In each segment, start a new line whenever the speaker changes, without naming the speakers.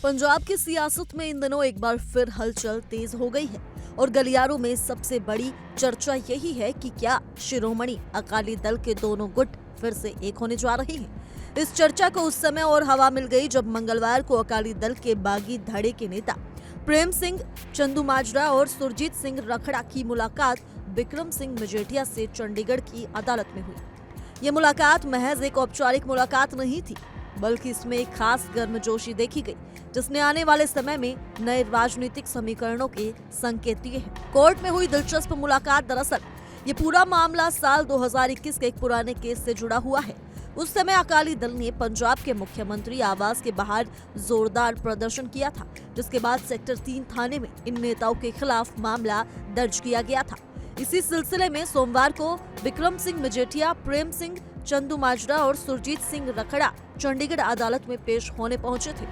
पंजाब की सियासत में इन दिनों एक बार फिर हलचल तेज हो गई है और गलियारों में सबसे बड़ी चर्चा यही है कि क्या शिरोमणि अकाली दल के दोनों गुट फिर से एक होने जा रहे हैं। इस चर्चा को उस समय और हवा मिल गई जब मंगलवार को अकाली दल के बागी धड़े के नेता प्रेम सिंह चंदूमाजरा और सुरजीत सिंह रखड़ा की मुलाकात बिक्रम सिंह मजीठिया से चंडीगढ़ की अदालत में हुई। ये मुलाकात महज एक औपचारिक मुलाकात नहीं थी, बल्कि इसमें एक खास गर्मजोशी देखी गई जिसने आने वाले समय में नए राजनीतिक समीकरणों के संकेत दिए हैं। कोर्ट में हुई दिलचस्प मुलाकात दरअसल ये पूरा मामला साल 2021 के एक पुराने केस से जुड़ा हुआ है। उस समय अकाली दल ने पंजाब के मुख्यमंत्री आवास के बाहर जोरदार प्रदर्शन किया था, जिसके बाद सेक्टर 3 थाने में इन नेताओं के खिलाफ मामला दर्ज किया गया था। इसी सिलसिले में सोमवार को बिक्रम सिंह मजीठिया, प्रेम सिंह चंदूमाजरा और सुरजीत सिंह रखड़ा चंडीगढ़ अदालत में पेश होने पहुंचे थे।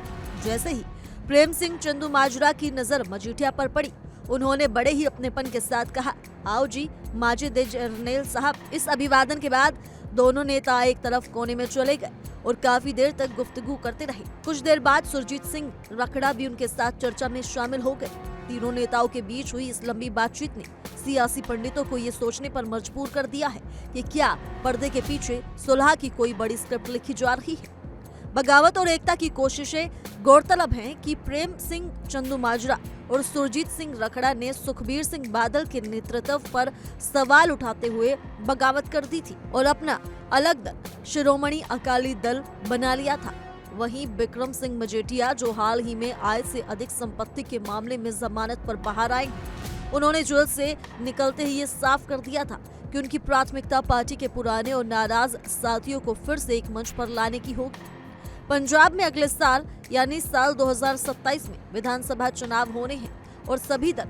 जैसे ही प्रेम सिंह चंदूमाजरा की नजर मजीठिया पर पड़ी, उन्होंने बड़े ही अपनेपन के साथ कहा, आओ जी माजिद जरनेल साहब। इस अभिवादन के बाद दोनों नेता एक तरफ कोने में चले गए और काफी देर तक गुफ्तगू करते रहे। कुछ देर बाद सुरजीत सिंह रखड़ा भी उनके साथ चर्चा में शामिल हो गए। तीनों नेताओं के बीच हुई इस लंबी बातचीत ने सियासी पंडितों को ये सोचने पर मजबूर कर दिया है कि क्या पर्दे के पीछे सुलह की कोई बड़ी स्क्रिप्ट लिखी जा रही है। बगावत और एकता की कोशिशें गौरतलब हैं कि प्रेम सिंह चंदूमाजरा और सुरजीत सिंह रखड़ा ने सुखबीर सिंह बादल के नेतृत्व पर सवाल उठाते हुए बगावत कर दी थी और अपना अलग दल शिरोमणि अकाली दल बना लिया था। वहीं बिक्रम सिंह मजीठिया, जो हाल ही में आय से अधिक संपत्ति के मामले में जमानत पर बाहर आए हैं, उन्होंने जेल से निकलते ही ये साफ कर दिया था कि उनकी प्राथमिकता पार्टी के पुराने और नाराज साथियों को फिर से एक मंच पर लाने की होगी। पंजाब में अगले साल यानी साल 2027 में विधानसभा चुनाव होने हैं और सभी दल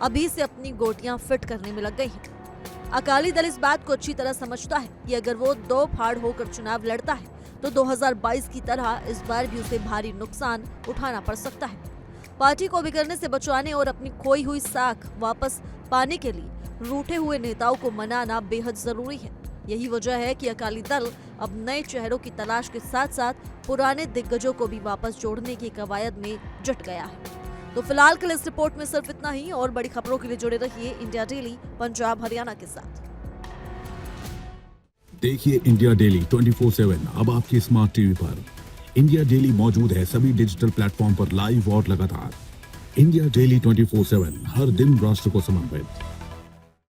अभी से अपनी गोटियां फिट करने में लग गए हैं। अकाली दल इस बात को अच्छी तरह समझता है कि अगर वो दो फाड़ होकर चुनाव लड़ता है तो 2022 की तरह इस बार भी उसे भारी नुकसान उठाना पड़ सकता है। पार्टी को बिगड़ने से बचाने और अपनी खोई हुई साख वापस पाने के लिए रूठे हुए नेताओं को मनाना बेहद जरूरी है। यही वजह है कि अकाली दल अब नए चेहरों की तलाश के साथ साथ पुराने दिग्गजों को भी वापस जोड़ने की कवायद में जुट गया है। तो फिलहाल के लिए इस रिपोर्ट में सिर्फ इतना ही। और बड़ी खबरों के लिए जुड़े रहिए इंडिया डेली पंजाब हरियाणा के साथ।
देखिए इंडिया डेली 24/7 अब आपकी स्मार्ट टीवी पर। इंडिया डेली मौजूद है सभी डिजिटल प्लेटफॉर्म पर लाइव और लगातार। इंडिया डेली 24/7 हर दिन राष्ट्र को समर्पित।